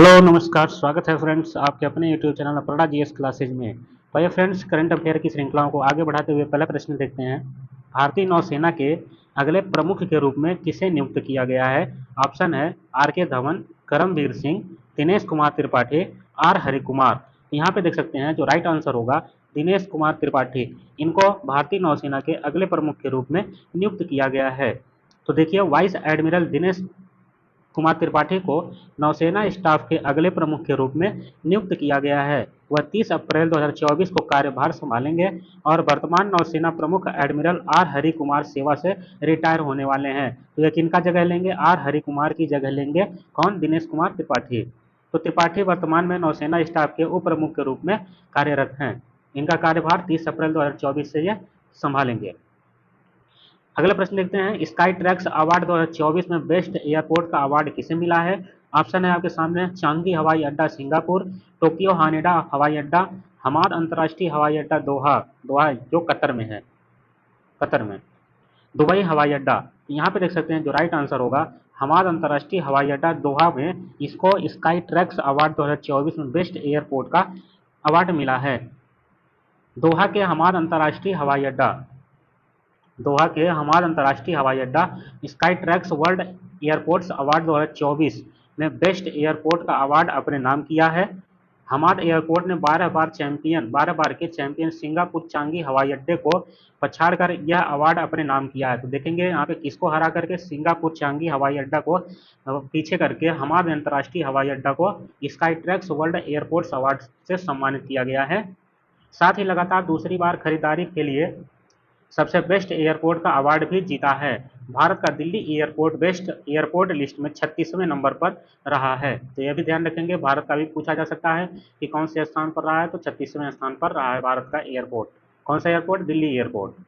Hello नमस्कार, स्वागत है फ्रेंड्स आपके अपने YouTube channel Aparna GS classes में। तो ये फ्रेंड्स करंट अफेयर की श्रृंखलाओं को आगे बढ़ाते हुए पहला प्रश्न देखते हैं। भारतीय नौसेना के अगले प्रमुख के रूप में किसे नियुक्त किया गया है? ऑप्शन है आर के धवन, करमवीर सिंह, दिनेश कुमार त्रिपाठी, आर हरि कुमार। यहाँ पे देख सकते हैं जो राइट आंसर होगा दिनेश कुमार त्रिपाठी। इनको भारतीय नौसेना के अगले प्रमुख के रूप में नियुक्त किया गया है। तो देखिए वाइस एडमिरल दिनेश कुमार त्रिपाठी को नौसेना स्टाफ के अगले प्रमुख के रूप में नियुक्त किया गया है। वह 30 अप्रैल 2024 को कार्यभार संभालेंगे और वर्तमान नौसेना प्रमुख एडमिरल आर हरि कुमार सेवा से रिटायर होने वाले हैं। तो यह किनका जगह लेंगे? आर हरि कुमार की जगह लेंगे। कौन? दिनेश कुमार त्रिपाठी। तो त्रिपाठी वर्तमान में नौसेना स्टाफ के उप प्रमुख के रूप में कार्यरत हैं। इनका कार्यभार 30 अप्रैल 2024 से यह संभालेंगे। अगला प्रश्न देखते हैं, स्काई ट्रैक्स अवार्ड 2024 में बेस्ट एयरपोर्ट का अवार्ड किसे मिला है? ऑप्शन है आपके सामने चांगी हवाई अड्डा सिंगापुर, टोक्यो हानेडा हवाई अड्डा, हमाद अंतर्राष्ट्रीय हवाई अड्डा दोहा, दोहा जो कतर में है, कतर में, दुबई हवाई अड्डा। यहाँ पे देख सकते हैं जो राइट आंसर होगा हमाद अंतर्राष्ट्रीय हवाई अड्डा दोहा में इसको स्काई ट्रैक्स अवार्ड 2024 में बेस्ट एयरपोर्ट का अवार्ड मिला है। दोहा के हमाद अंतर्राष्ट्रीय हवाई अड्डा, दोहा के हमाद अंतर्राष्ट्रीय हवाई अड्डा sky tracks world airports award 2024 में बेस्ट एयरपोर्ट का अवार्ड अपने नाम किया है। हमाद एयरपोर्ट ने 12 बार के चैंपियन सिंगापुर चांगी हवाई अड्डे को पछाड़कर यह अवार्ड अपने नाम किया है। तो देखेंगे यहाँ पे किसको हरा करके? सिंगापुर चांगी हवाई अड्डा को पीछे करके हमाद अंतर्राष्ट्रीय हवाई अड्डा को sky tracks world airports award से सम्मानित किया गया है। साथ ही लगातार दूसरी बार खरीदारी के लिए सबसे बेस्ट एयरपोर्ट का अवार्ड भी जीता है। भारत का Delhi airport best airport list में 36वें नंबर पर रहा है। तो यह भी ध्यान रखेंगे, भारत का भी पूछा जा सकता है कि कौन से स्थान पर रहा है। तो 36वें स्थान पर रहा है भारत का एयरपोर्ट। कौन सा एयरपोर्ट? दिल्ली एयरपोर्ट।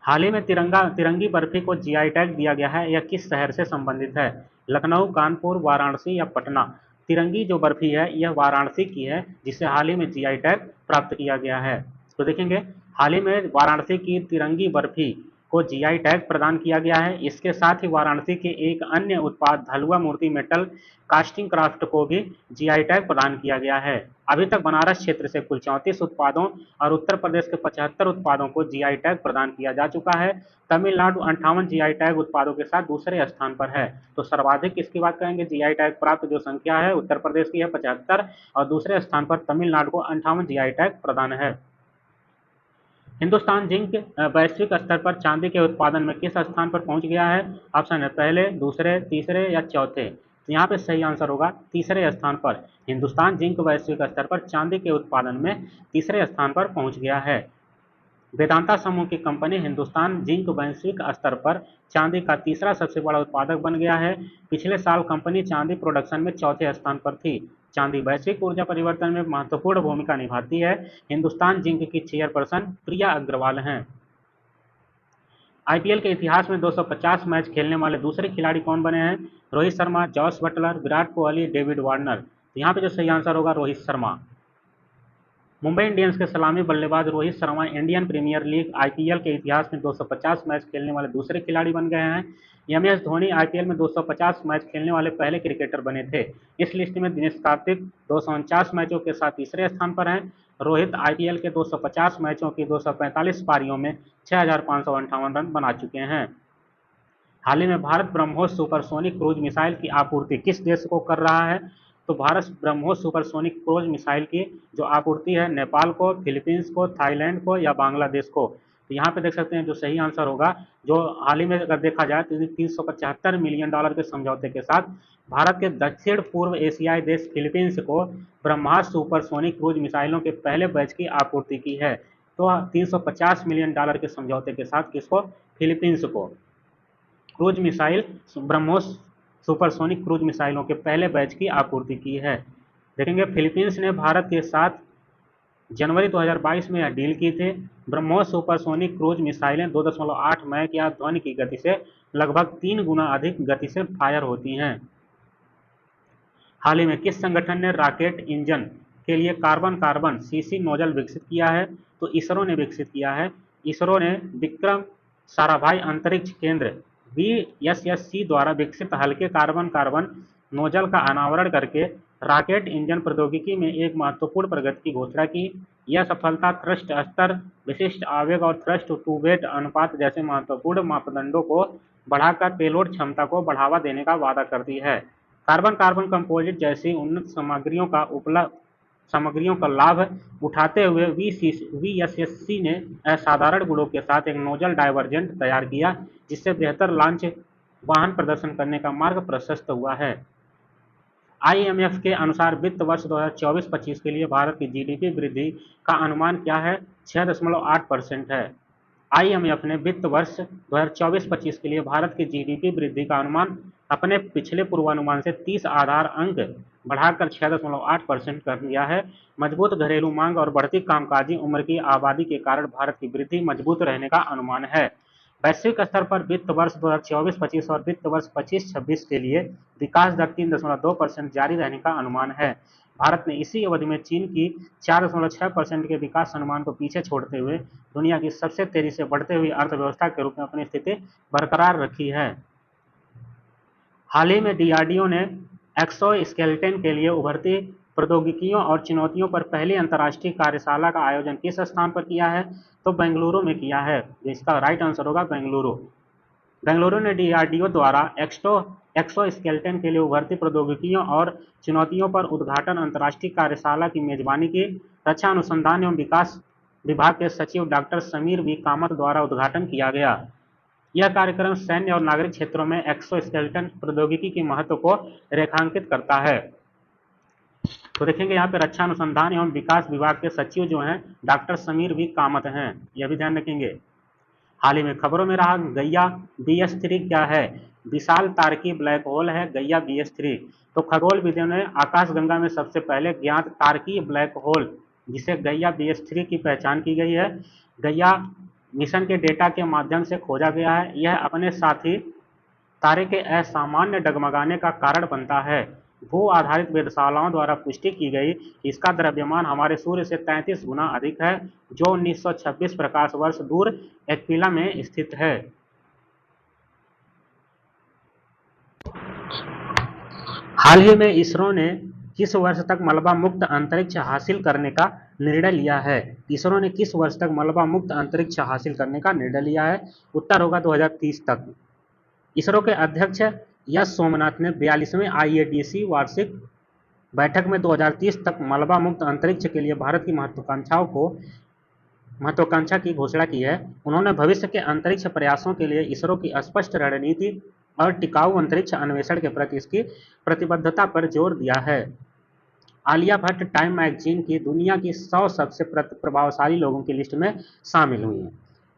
हाल ही में तिरंगी बर्फी को जीआई टैग दिया गया है। यह किस शहर से संबंधित है? लखनऊ, कानपुर, वाराणसी या पटना? तिरंगी जो बर्फी है यह वाराणसी की है, जिसे हाल ही में जीआई टैग प्राप्त किया गया है। तो देखेंगे हाल ही में वाराणसी की तिरंगी बर्फी को जीआई टैग प्रदान किया गया है। इसके साथ ही वाराणसी के एक अन्य उत्पाद हलवा मूर्ति मेटल कास्टिंग क्राफ्ट को भी जीआई टैग प्रदान किया गया है। अभी तक बनारस क्षेत्र से कुल 34 उत्पादों और उत्तर प्रदेश के 75 उत्पादों को जीआई टैग प्रदान किया जा चुका है। तमिलनाडु 58 जीआई टैग उत्पादों के साथ दूसरे स्थान पर है। तो सर्वाधिक किसकी बात करेंगे? जीआई टैग प्राप्त जो संख्या है उत्तर प्रदेश की है 75 और दूसरे स्थान पर तमिलनाडु को 58 जीआई टैग प्रदान है। हिंदुस्तान जिंक वैश्विक स्तर पर चांदी के उत्पादन में किस स्थान पर पहुंच गया है? ऑप्शन है पहले, दूसरे, तीसरे या चौथे। तो यहाँ पे सही आंसर होगा तीसरे स्थान पर। हिंदुस्तान जिंक वैश्विक स्तर पर चांदी के उत्पादन में तीसरे स्थान पर पहुंच गया है। वेदांता समूह की कंपनी हिंदुस्तान जिंक वैश्विक स्तर पर चांदी का तीसरा सबसे बड़ा उत्पादक बन गया है। पिछले साल कंपनी चांदी प्रोडक्शन में चौथे स्थान पर थी। चांदी वैश्विक ऊर्जा परिवर्तन में महत्वपूर्ण भूमिका निभाती है। हिंदुस्तान जिंक की चेयरपर्सन प्रिया अग्रवाल हैं। आईपीएल के इतिहास में 250 मैच खेलने वाले दूसरे खिलाड़ी कौन बने हैं? Rohit Sharma, Jos Buttler, Virat Kohli, David Warner. तो यहाँ पे जो सही आंसर होगा रोहित शर्मा। मुंबई इंडियंस के सलामी बल्लेबाज Rohit Sharma Indian Premier League IPL के इतिहास में 250 मैच खेलने वाले दूसरे खिलाड़ी बन गए हैं। एमएस धोनी आईपीएल में 250 मैच खेलने वाले पहले क्रिकेटर बने थे। इस लिस्ट में दिनेश कार्तिक 249 मैचों के साथ तीसरे स्थान पर हैं। रोहित आईपीएल के 250 मैचों की 245 पारियों में 6,558 रन बना चुके हैं। हाल ही में Bharat BrahMos supersonic cruise missile की आपूर्ति किस देश को कर रहा है? तो Bharat BrahMos supersonic cruise missile की जो आपूर्ति है नेपाल को, फिलीपींस को, थाईलैंड को या बांग्लादेश को? तो यहाँ पे देख सकते हैं जो सही आंसर होगा, जो हाल ही में अगर देखा जाए तो $375 मिलियन के समझौते के साथ भारत के दक्षिण पूर्व एशियाई देश फिलीपींस को ब्रह्मास सुपरसोनिक क्रूज मिसाइलों के पहले बैच की आपूर्ति की है। तो $350 मिलियन के समझौते के साथ किसको? फिलीपींस को cruise missile BrahMos supersonic cruise मिसाइलों के पहले बैच की आपूर्ति की है। देखेंगे फिलीपींस ने भारत के साथ जनवरी 2022 में यह डील की थी। ब्रह्मोस सुपरसोनिक क्रूज मिसाइलें 2.8 मैक या ध्वनि की गति से लगभग 3 गुना अधिक गति से फायर होती हैं। हाल ही में किस संगठन ने रॉकेट इंजन के लिए कार्बन कार्बन सीसी नोजल विकसित किया है? तो इसरो ने विकसित किया है। इसरो ने विक्रम साराभाई अंतरिक्ष केंद्र वीएसएससी द्वारा विकसित हल्के कार्बन कार्बन नोजल का अनावरण करके रॉकेट इंजन प्रौद्योगिकी में एक महत्वपूर्ण प्रगति की घोषणा की। यह सफलता थ्रस्ट स्तर, विशिष्ट आवेग और थ्रस्ट टू वेट अनुपात जैसे महत्वपूर्ण मापदंडों को बढ़ाकर पेलोड क्षमता को बढ़ावा देने का वादा करती है। कार्बन कार्बन कंपोजिट जैसी उन्नत सामग्रियों का लाभ उठाते हुए वीएसएससी ने असाधारण गुणों के साथ एक नोजल डाइवर्जेंट तैयार किया, जिससे बेहतर लॉन्च वाहन प्रदर्शन करने का मार्ग प्रशस्त हुआ है। आईएमएफ के अनुसार वित्त वर्ष 2024-25 के लिए भारत की जीडीपी वृद्धि का अनुमान क्या है? 6.8% है। आईएमएफ ने वित्त वर्ष 2024-25 के लिए भारत की जीडीपी वृद्धि का अनुमान अपने पिछले पूर्वानुमान से 30 आधार अंक बढ़ाकर 6.8% कर दिया है। मजबूत घरेलू मांग और बढ़ती कामकाजी उम्र की आबादी के कारण भारत की वृद्धि मजबूत रहने का अनुमान है। वैश्विक स्तर पर वित्त वर्ष 2024-25 और वित्त वर्ष 25-26 के लिए विकास दर 3.2% जारी रहने का अनुमान है। भारत ने इसी अवधि में चीन की 4.6% के विकास अनुमान को पीछे छोड़ते हुए दुनिया की सबसे तेजी से बढ़ते हुई अर्थव्यवस्था के रूप में अपनी स्थिति बरकरार रखी है। हाल ही में डीआरडीओ ने एक्सोस्केलेटन के लिए उभरती प्रौद्योगिकियों और चुनौतियों पर पहली अंतर्राष्ट्रीय कार्यशाला का आयोजन किस स्थान पर किया है? तो बेंगलुरु में किया है। इसका राइट आंसर होगा बेंगलुरु। बेंगलुरु ने डीआरडीओ द्वारा एक्सोस्केलेटन के लिए उभरती प्रौद्योगिकियों और चुनौतियों पर उद्घाटन अंतर्राष्ट्रीय कार्यशाला की मेजबानी की। रक्षा अनुसंधान एवं विकास विभाग के सचिव डॉक्टर समीर वी कामत द्वारा उद्घाटन किया गया। यह कार्यक्रम सैन्य और नागरिक क्षेत्रों में एक्सोस्केलेटन प्रौद्योगिकी के महत्व को रेखांकित करता है। तो देखेंगे यहाँ पे रक्षा अनुसंधान एवं विकास विभाग के सचिव जो हैं डॉक्टर समीर वी कामत हैं, यह भी ध्यान रखेंगे। हाल ही में खबरों में रहा गैया BS3 क्या है? विशाल तारकीय ब्लैक होल है गैया BS3। तो खगोलविदों ने आकाशगंगा में सबसे पहले ज्ञात तारकीय ब्लैक होल जिसे गैया BS3 की पहचान की गई है। गैया मिशन के डेटा के माध्यम से खोजा गया है। यह अपने साथ ही तारे के असामान्य डगमगाने का कारण बनता है। भू आधारित वेधशालाओं द्वारा पुष्टि की गई कि इसका द्रव्यमान हमारे सूर्य से 33 गुना अधिक है, जो 1926 प्रकाश वर्ष दूर एक्विला में स्थित है। हाल ही में इसरो ने किस वर्ष तक मलबा मुक्त अंतरिक्ष हासिल करने का निर्णय लिया है? इसरो ने किस वर्ष तक मलबा मुक्त अंतरिक्ष हासिल करने का निर्णय लिया है? उत्तर होगा 2030 तक। इसरो के अध्यक्ष एस सोमनाथ ने 42वें IADC वार्षिक बैठक में 2030 तक मलबा मुक्त अंतरिक्ष के लिए भारत की महत्वाकांक्षा की घोषणा की है। उन्होंने भविष्य के अंतरिक्ष प्रयासों के लिए इसरो की स्पष्ट रणनीति और टिकाऊ अंतरिक्ष अन्वेषण के प्रति इसकी प्रतिबद्धता पर जोर दिया है। आलिया भट्ट टाइम मैगजीन की दुनिया की 100 सबसे प्रभावशाली लोगों की लिस्ट में शामिल हुई हैं।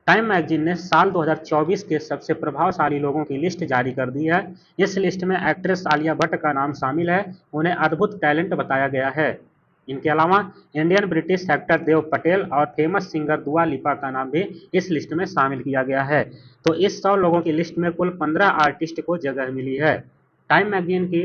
टाइम मैगजीन ने साल 2024 के सबसे प्रभावशाली लोगों की लिस्ट जारी कर दी है। इस लिस्ट में एक्ट्रेस आलिया भट्ट का नाम शामिल है। उन्हें अद्भुत टैलेंट बताया गया है। इनके अलावा Indian British actor Dev Patel और फेमस सिंगर दुआ लिपा का नाम भी इस लिस्ट में शामिल किया गया है। तो इस 100 लोगों की लिस्ट में कुल 15 आर्टिस्ट को जगह मिली है। टाइम मैगजीन की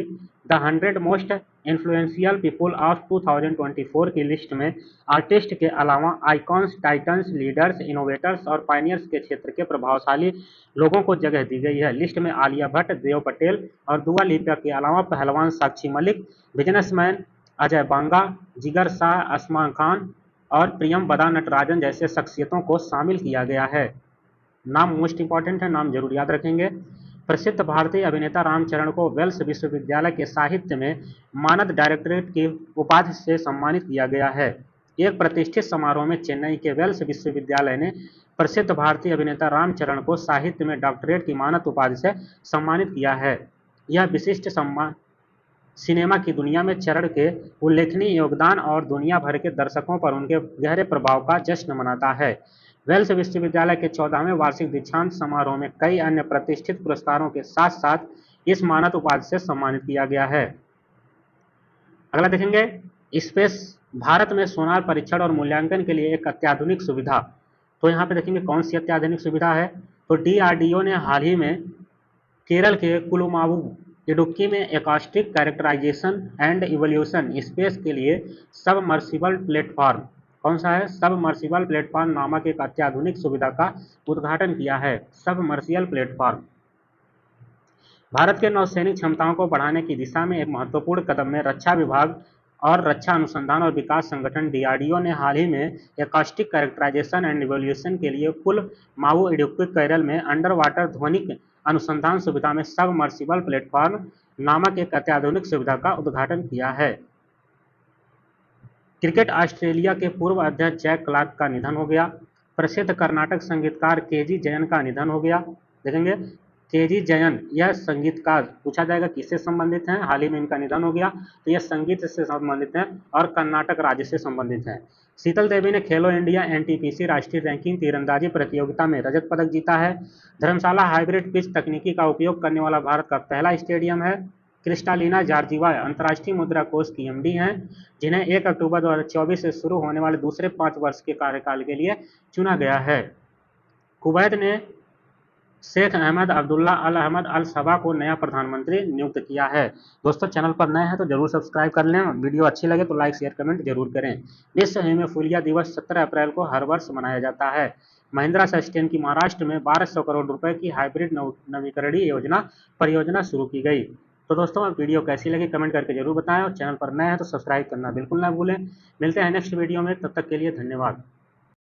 the 100 most influential people of 2024 की लिस्ट में आर्टिस्ट के अलावा आइकॉन्स, टाइटन्स, लीडर्स, इनोवेटर्स और पायनियर्स के क्षेत्र के प्रभावशाली लोगों को जगह दी गई है। लिस्ट में आलिया भट्ट, देव पटेल और दुआ लिपा के अलावा पहलवान साक्षी मलिक, बिजनेसमैन अजय बांगा, जिगर शाह, असमान खान और प्रियम बदा नटराजन जैसे शख्सियतों को शामिल किया गया है। नाम मोस्ट इंपॉर्टेंट है, नाम जरूर याद रखेंगे। प्रसिद्ध भारतीय अभिनेता रामचरण को वेल्स विश्वविद्यालय के साहित्य में मानद डायरेक्टरेट की उपाधि से सम्मानित किया गया है। एक प्रतिष्ठित समारोह में चेन्नई के वेल्स विश्वविद्यालय ने प्रसिद्ध भारतीय अभिनेता रामचरण को साहित्य में डॉक्टरेट की मानद उपाधि से सम्मानित किया है। यह विशिष्ट सम्मान सिनेमा की दुनिया में चरण के उल्लेखनीय योगदान और दुनिया भर के दर्शकों पर उनके गहरे प्रभाव का जश्न मनाता है। वेल्स विश्वविद्यालय के 14वें वार्षिक दीक्षांत समारोह में कई अन्य प्रतिष्ठित पुरस्कारों के साथ साथ इस मानद उपाधि से सम्मानित किया गया है। अगला देखेंगे, स्पेस भारत में सोनार परीक्षण और मूल्यांकन के लिए एक अत्याधुनिक सुविधा। तो यहाँ पे देखेंगे कौन सी अत्याधुनिक सुविधा है। तो DRDO ने हाल ही में केरल के कुलुमावू इडुक्की में acoustic characterisation and evolution space के लिए सबमर्सिबल प्लेटफॉर्म, कौन सा है, सबमर्सिबल प्लेटफॉर्म नामक एक अत्याधुनिक सुविधा का उद्घाटन किया है। सबमर्सिबल प्लेटफॉर्म भारत के नौसैनिक क्षमताओं को बढ़ाने की दिशा में एक महत्वपूर्ण कदम में रक्षा विभाग और रक्षा अनुसंधान और विकास संगठन डीआरडीओ ने हाल ही में एकॉस्टिक कैरेक्टराइजेशन एंड इवोल्यूशन के लिए कुल मावो इडुक्की केरल में अंडर वाटर ध्वनिक अनुसंधान सुविधा में सबमर्सिबल प्लेटफॉर्म नामक एक अत्याधुनिक सुविधा का उद्घाटन किया है। क्रिकेट ऑस्ट्रेलिया के पूर्व अध्यक्ष जैक क्लार्क का निधन हो गया। प्रसिद्ध कर्नाटक संगीतकार केजी जयन का निधन हो गया। देखेंगे केजी जयन, यह संगीतकार पूछा जाएगा किससे संबंधित हैं, हाल ही में इनका निधन हो गया, तो यह संगीत से संबंधित हैं और कर्नाटक राज्य से संबंधित हैं। शीतल देवी ने खेलो इंडिया एनटीपीसी राष्ट्रीय रैंकिंग तीरंदाजी प्रतियोगिता में रजत पदक जीता है। धर्मशाला हाइब्रिड पिच तकनीकी का उपयोग करने वाला भारत का पहला स्टेडियम है। क्रिस्टालिना जॉर्जिवा अंतर्राष्ट्रीय मुद्रा कोष की एमडी हैं, जिन्हें 1 अक्टूबर 2024 से शुरू होने वाले दूसरे 5 वर्ष के कार्यकाल के लिए चुना गया है। कुवैत ने शेख अहमद अब्दुल्ला अल अहमद अल सबा को नया प्रधानमंत्री नियुक्त किया है। दोस्तों चैनल पर नए हैं तो जरूर सब्सक्राइब कर लें, वीडियो अच्छी लगे तो लाइक शेयर कमेंट जरूर करें। विश्व हेमोफीलिया दिवस 17 अप्रैल को हर वर्ष मनाया जाता है। महिंद्रा सस्टेन की महाराष्ट्र में 1200 करोड़ रुपए की हाइब्रिड नवीकरणीय परियोजना शुरू की गई। तो दोस्तों वीडियो कैसी लगी कमेंट करके जरूर बताएं और चैनल पर नए हैं तो सब्सक्राइब करना बिल्कुल ना भूलें। मिलते हैं नेक्स्ट वीडियो में, तब तक के लिए धन्यवाद।